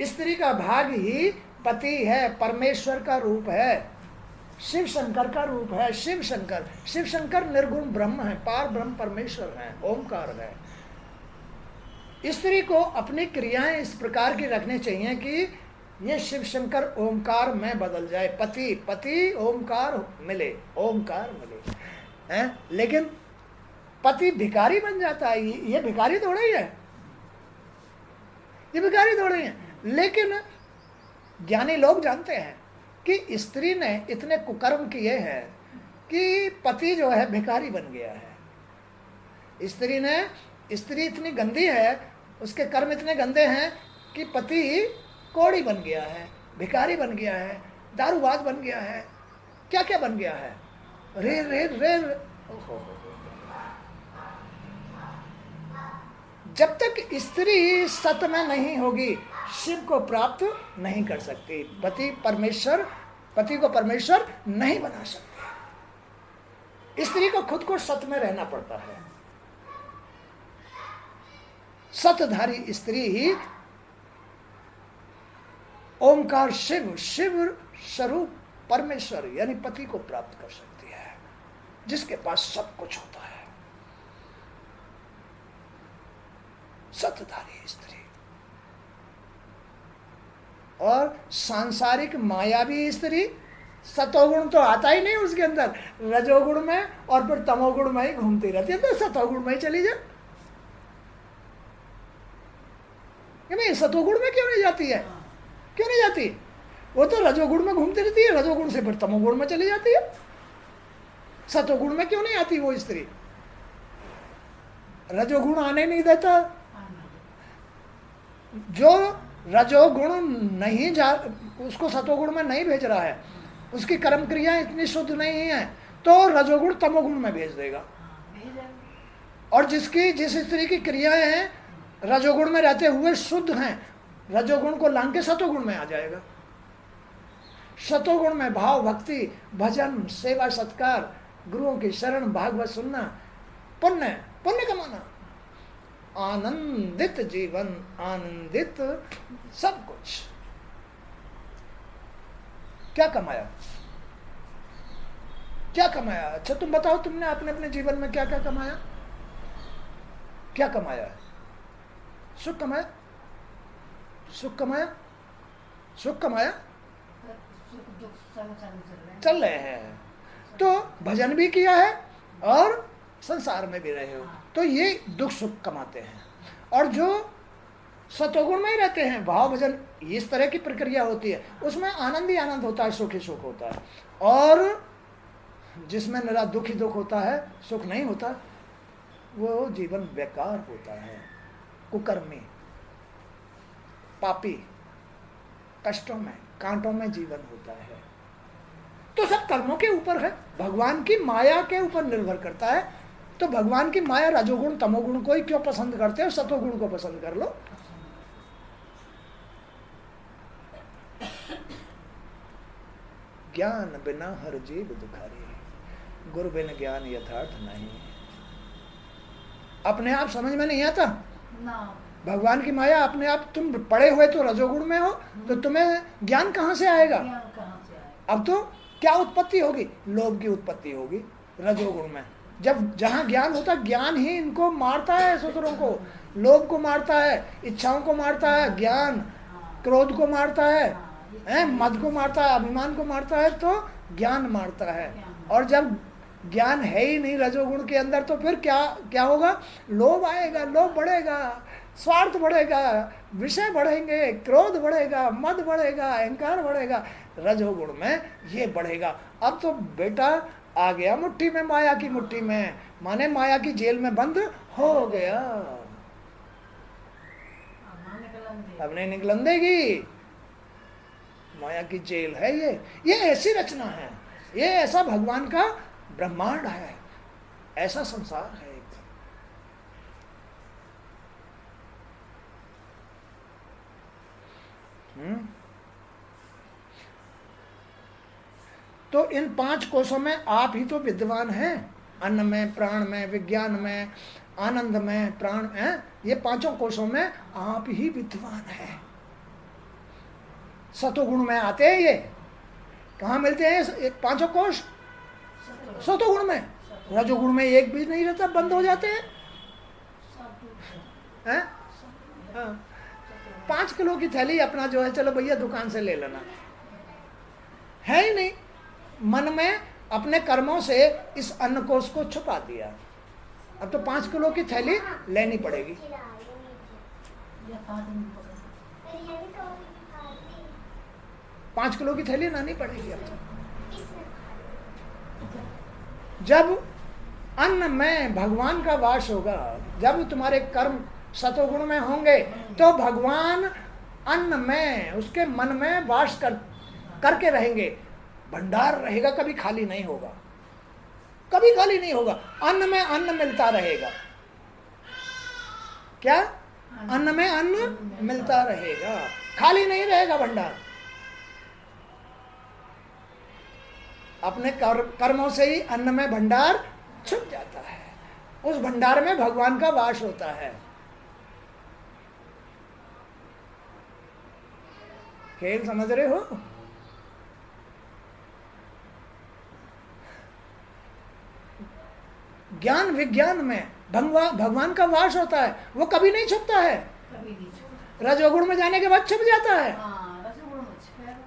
स्त्री का भाग ही पति है, परमेश्वर का रूप है, शिव शंकर का रूप है। शिव शंकर निर्गुण ब्रह्म है, पार ब्रह्म परमेश्वर है, ओमकार है। स्त्री को अपनी क्रियाएं इस प्रकार की रखनी चाहिए कि ये शिव शंकर ओमकार में बदल जाए, पति ओमकार मिले, ओमकार मिले हैं। लेकिन पति भिखारी बन जाता है। ये भिखारी थोड़ा ही है, ये भिखारी थोड़े हैं। लेकिन ज्ञानी लोग जानते हैं कि स्त्री ने इतने कुकर्म किए हैं कि पति जो है भिखारी बन गया है। स्त्री इतनी गंदी है, उसके कर्म इतने गंदे हैं कि पति कोड़ी बन गया है, भिखारी बन गया है, दारूबाज बन गया है, क्या क्या बन गया है। रे जब तक स्त्री सत में नहीं होगी, शिव को प्राप्त नहीं कर सकती। पति को परमेश्वर नहीं बना सकती। स्त्री को खुद को सत में रहना पड़ता है। सतधारी स्त्री ही ओमकार शिव स्वरूप परमेश्वर यानी पति को प्राप्त कर सकती है, जिसके पास सब कुछ होता है। सतधारी स्त्री। और सांसारिक मायावी स्त्री, सतोगुण तो आता ही नहीं उसके अंदर, रजोगुण में और फिर तमोगुण में ही घूमती रहती है। तो सतोगुण में ही चली जा। नहीं, सतोगुण में क्यों नहीं जाती है? क्यों नहीं जाती? वो तो रजोगुण में घूमती रहती है, रजोगुण से फिर तमोगुण में चली जाती है। सतोगुण में क्यों नहीं आती वो स्त्री? रजोगुण आने नहीं देता। जो रजोगुण नहीं जा, उसको सतोगुण में नहीं भेज रहा है, उसकी कर्म क्रियाएं इतनी शुद्ध नहीं है, तो रजोगुण तमोगुण में भेज देगा। और जिस स्त्री की क्रियाएं हैं रजोगुण में रहते हुए शुद्ध हैं, रजोगुण को लांग के सतोगुण में आ जाएगा। सतोगुण में भाव, भक्ति, भजन, सेवा, सत्कार, गुरुओं की शरण, भागवत सुनना, पुण्य कमाना, आनंदित जीवन, आनंदित सब कुछ। क्या कमाया? क्या कमाया? अच्छा तुम बताओ, तुमने अपने अपने जीवन में क्या क्या कमाया? क्या कमाया? सुख कमाया? सुख कमाया? सुख कमाया? चल रहे हैं तो भजन भी किया है और संसार में भी रहे हो, तो ये दुख सुख कमाते हैं। और जो सतोगुण में ही रहते हैं, भाव भजन, इस तरह की प्रक्रिया होती है, उसमें आनंद ही आनंद होता है, सुख ही सुख होता है। और जिसमें निरा दुख ही दुख होता है, सुख नहीं होता, वो जीवन बेकार होता है, कुकर्मी, पापी, कष्टों में, कांटों में जीवन होता है। तो सब कर्मों के ऊपर है, भगवान की माया के ऊपर निर्भर करता है। तो भगवान की माया रजोगुण तमोगुण को ही क्यों पसंद करते हो? सतोगुण को पसंद कर लो। ज्ञान बिना हर जीव दुखारी, गुरु बिन ज्ञान यथार्थ नहीं। अपने आप समझ में नहीं आता ना। भगवान की माया अपने आप। तुम पढ़े हुए तो रजोगुण में हो, तो तुम्हें ज्ञान कहाँ से आएगा? अब तो क्या उत्पत्ति होगी? लोभ की उत्पत्ति होगी रजोगुण में। जब जहाँ ज्ञान होता, ज्ञान ही इनको मारता है, ससुरों को, लोभ को मारता है, इच्छाओं को मारता है, ज्ञान क्रोध को मारता है, मद को मारता है, अभिमान को मारता है, तो ज्ञान मारता है। और जब ज्ञान है ही नहीं रजोगुण के अंदर, तो फिर क्या होगा? लोभ आएगा, लोभ बढ़ेगा, स्वार्थ बढ़ेगा, विषय बढ़ेंगे, क्रोध बढ़ेगा, मद बढ़ेगा, अहंकार बढ़ेगा। रजोगुण में ये बढ़ेगा। अब तो बेटा आ गया मुट्ठी में, माया की मुट्ठी में, माने माया की जेल में बंद हो गया। अब नहीं निकलन देगी, माया की जेल है ये ऐसी रचना है, ये ऐसा भगवान का ब्रह्मांड है, ऐसा संसार है। तो इन 5 कोशों में आप ही तो विद्वान हैं। अन्न में, प्राण में, विज्ञान में, आनंद में, प्राण है, ये 5 कोशों में आप ही विद्वान हैं। सतोगुण में आते हैं। ये कहाँ मिलते हैं ये पांचों कोष? सतोगुण में। रजोगुण में एक भी नहीं रहता, बंद हो जाते हैं। हैं? हाँ। 5 किलो की थैली अपना जो है, चलो भैया दुकान से ले लेना, है ही नहीं। मन में अपने कर्मों से इस अन्न कोष को छुपा दिया। अब तो 5 किलो की थैली लेनी पड़ेगी। 5 किलो की थैली लानी पड़ेगी अब तो। जब अन्न में भगवान का वास होगा, जब तुम्हारे कर्म सतोगुण में होंगे, तो भगवान अन्न में, उसके मन में वास करके रहेंगे। भंडार रहेगा, कभी खाली नहीं होगा, कभी खाली नहीं होगा। अन्न में अन्न मिलता रहेगा। क्या? अन्न में अन्न मिलता रहेगा, खाली नहीं रहेगा भंडार। अपने कर्मों से ही अन्न में भंडार छुप जाता है। उस भंडार में भगवान का वास होता है। खेल समझ रहे हो? ज्ञान विज्ञान में भगवान का वास होता है, वो कभी नहीं छुपता है। कभी नहीं छूटा। रजोगुण में जाने के बाद छुप जाता है। हाँ, रजोगुण में छुपा है।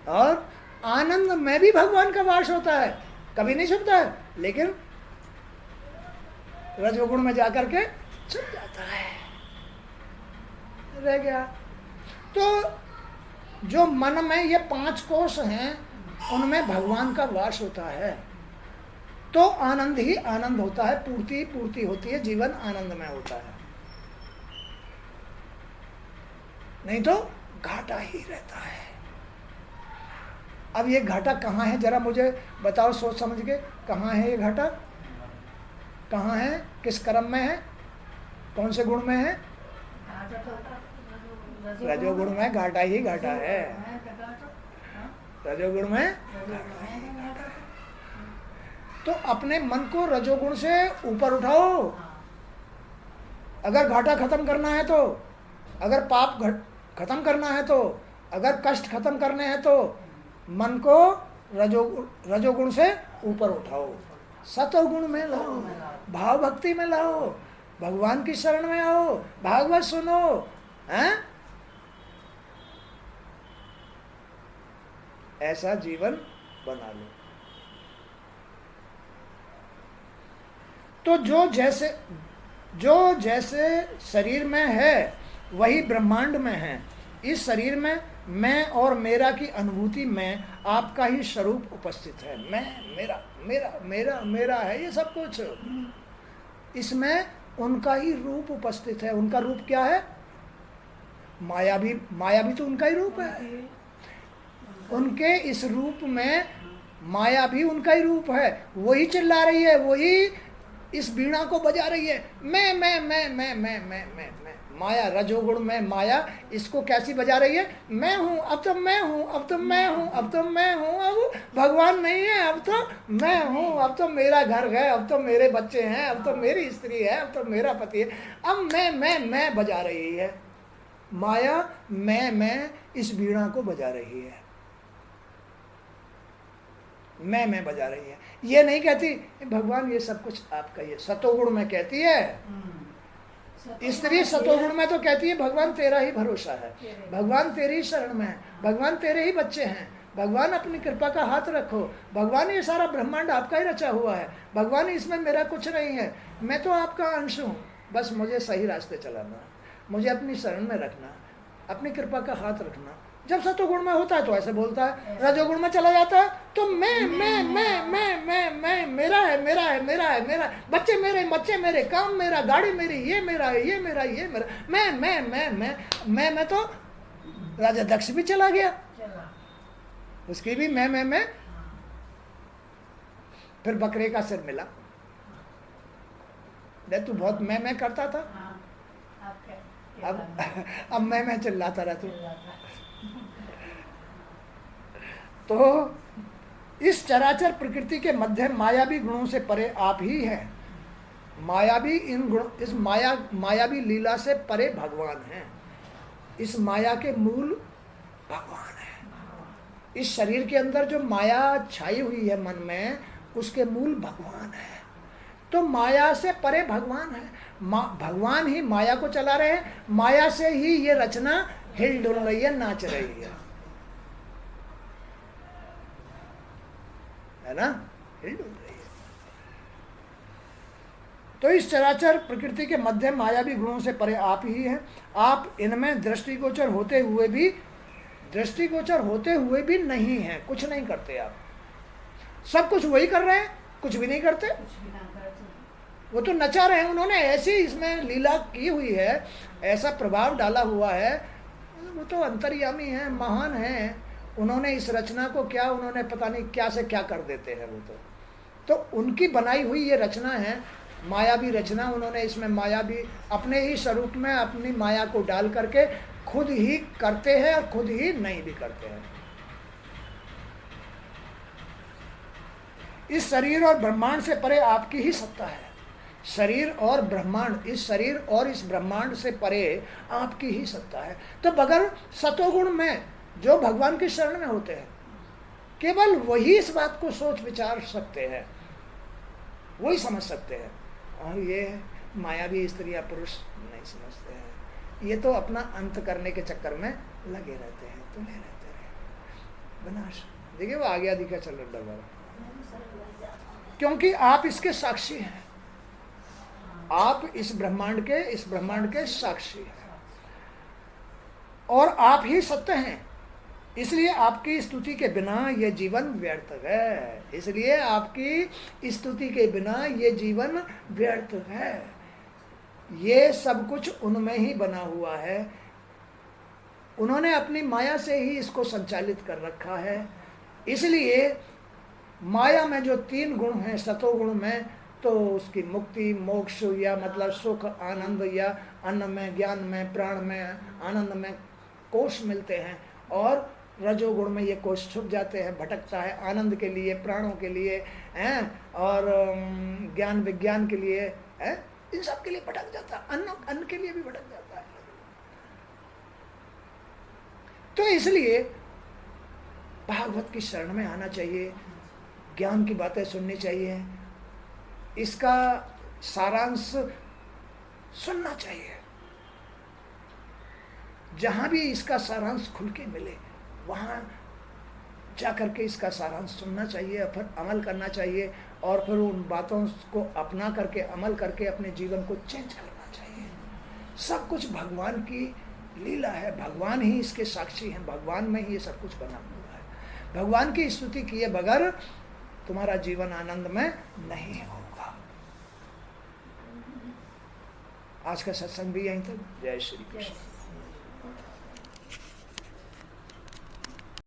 और आनंद में भी भगवान का वास होता है, कभी नहीं छुपता है, लेकिन रजोगुण में जाकर के छुप जाता है, रह गया। तो जो मन में ये 5 कोष हैं, उनमें भगवान का वास होता है, तो आनंद ही आनंद होता है, पूर्ति पूर्ति होती है, जीवन आनंद में होता है। नहीं तो घाटा ही रहता है। अब ये घाटा कहाँ है, जरा मुझे बताओ सोच समझ के, कहाँ है ये घाटा? कहाँ है? किस कर्म में है? कौन से गुण में है? रजोगुण में घाटा ही घाटा है। रजोगुण में। तो अपने मन को रजोगुण से ऊपर उठाओ। अगर घाटा खत्म करना है तो, अगर पाप खत्म करना है तो, अगर कष्ट खत्म करने हैं तो मन को रजोगुण से ऊपर उठाओ, सतोगुण में लाओ, भाव भक्ति में लाओ, भगवान की शरण में आओ, भागवत सुनो, हैं? ऐसा जीवन बना लो। तो जो जैसे शरीर में है वही ब्रह्मांड में है। इस शरीर में मैं और मेरा की अनुभूति में आपका ही स्वरूप उपस्थित है। मैं, मेरा, मेरा, मेरा, मेरा है ये सब कुछ। इसमें उनका ही रूप उपस्थित है। उनका रूप क्या है? माया भी तो उनका ही रूप है। उनके इस रूप में माया भी उनका ही रूप है। वही चिल्ला रही है, वही इस बीणा को बजा रही है। मैं माया, रजोगुण में माया इसको कैसी बजा रही है? मैं हूँ, अब तो मैं हूँ, अब तो मैं हूँ, अब तो मैं हूँ। अब भगवान नहीं है, अब तो मैं हूँ, अब तो मेरा घर है, अब तो मेरे बच्चे हैं, अब तो मेरी स्त्री है, अब तो मेरा पति है। अब मैं बजा रही है माया। मैं इस बीणा को बजा रही है, मैं बजा रही है। ये नहीं कहती भगवान ये सब कुछ आपका ही है। सतोगुण में कहती है, स्त्री सतोगुण में तो कहती है भगवान तेरा ही भरोसा है, भगवान तेरी शरण में है, भगवान तेरे ही बच्चे हैं, भगवान अपनी कृपा का हाथ रखो, भगवान ये सारा ब्रह्मांड आपका ही रचा हुआ है, भगवान इसमें मेरा कुछ नहीं है, मैं तो आपका अंश हूँ, बस मुझे सही रास्ते चलाना, मुझे अपनी शरण में रखना, अपनी कृपा का हाथ रखना। जब सतोगुण में होता है तो ऐसे बोलता है, रजोगुण में चला जाता है तो मैं मेरा है, मेरा है, मेरा है, मेरा, बच्चे मेरे, काम मेरा, गाड़ी मेरी, ये मेरा है, ये मेरा, ये मेरा, मैं तो राजा दक्ष भी चला गया, उसकी भी मैं। फिर बकरे का सिर मिला। तू बहुत मैं करता था, अब मैं चिल्लाता रहता। तो इस चराचर प्रकृति के मध्य मायावी गुणों से परे आप ही हैं। मायावी इन गुण, इस मायावी लीला से परे भगवान हैं। इस माया के मूल भगवान है। इस शरीर के अंदर जो माया छाई हुई है मन में, उसके मूल भगवान है। तो माया से परे भगवान है। भगवान ही माया को चला रहे हैं। माया से ही ये रचना हिल डुल रही है, नाच रही है ना, हिल डुल रही है। तो इस चराचर प्रकृति के मध्य मायावी गुणों से परे आप ही हैं। आप इनमें दृष्टिगोचर होते हुए भी नहीं हैं, कुछ नहीं करते आप। सब कुछ वही कर रहे हैं, कुछ भी नहीं करते। वो तो नचा रहे हैं, उन्होंने ऐसी इसमें लीला की हुई है, ऐसा प्रभाव डाला हुआ है। वो तो अंतर्यामी हैं, महान हैं। उन्होंने इस रचना को क्या, उन्होंने पता नहीं क्या से क्या कर देते हैं वो तो उनकी बनाई हुई ये रचना है, मायावी रचना। उन्होंने इसमें मायावी अपने ही स्वरूप में अपनी माया को डाल करके खुद ही करते हैं और खुद ही नहीं भी करते हैं। इस शरीर और ब्रह्मांड से परे आपकी ही सत्ता है। शरीर और ब्रह्मांड, इस शरीर और इस ब्रह्मांड से परे आपकी ही सत्ता है। तो बगैर सतोगुण में जो भगवान की शरण में होते हैं, केवल वही इस बात को सोच विचार सकते हैं, वही समझ सकते हैं। और ये मायावी स्त्रियां पुरुष नहीं समझते हैं। ये तो अपना अंत करने के चक्कर में लगे रहते हैं, तुले रहते रहे विनाश। देखिए वो आगे दिखा चल रहा, क्योंकि आप इसके साक्षी हैं। आप इस ब्रह्मांड के साक्षी हैं और आप ही सत्य हैं। इसलिए आपकी स्तुति के बिना ये जीवन व्यर्थ है। इसलिए आपकी स्तुति के बिना ये जीवन व्यर्थ है। ये सब कुछ उनमें ही बना हुआ है। उन्होंने अपनी माया से ही इसको संचालित कर रखा है। इसलिए माया में जो 3 गुण हैं सतोगुण में, तो उसकी मुक्ति, मोक्ष या मतलब सुख, आनंद, या अन्न में, ज्ञान में, प्राण में, आनंद में कोष मिलते हैं। और रजोगुण में ये कोष छुप जाते हैं, भटकता है आनंद के लिए, प्राणों के लिए हैं, और ज्ञान विज्ञान के लिए है, इन सब के लिए भटक जाता है। अन्न के लिए भी भटक जाता है। तो इसलिए भागवत की शरण में आना चाहिए, ज्ञान की बातें सुननी चाहिए, इसका सारांश सुनना चाहिए। जहां भी इसका सारांश खुल के मिले वहां जाकर के इसका सारांश सुनना चाहिए और फिर अमल करना चाहिए, और फिर उन बातों को अपना करके अमल करके अपने जीवन को चेंज करना चाहिए। सब कुछ भगवान की लीला है, भगवान ही इसके साक्षी हैं, भगवान में ही ये सब कुछ बना हुआ है। भगवान की स्तुति किए बगैर तुम्हारा जीवन आनंद में नहीं होगा। आज का सत्संग भी यहीं तक। जय श्री कृष्ण।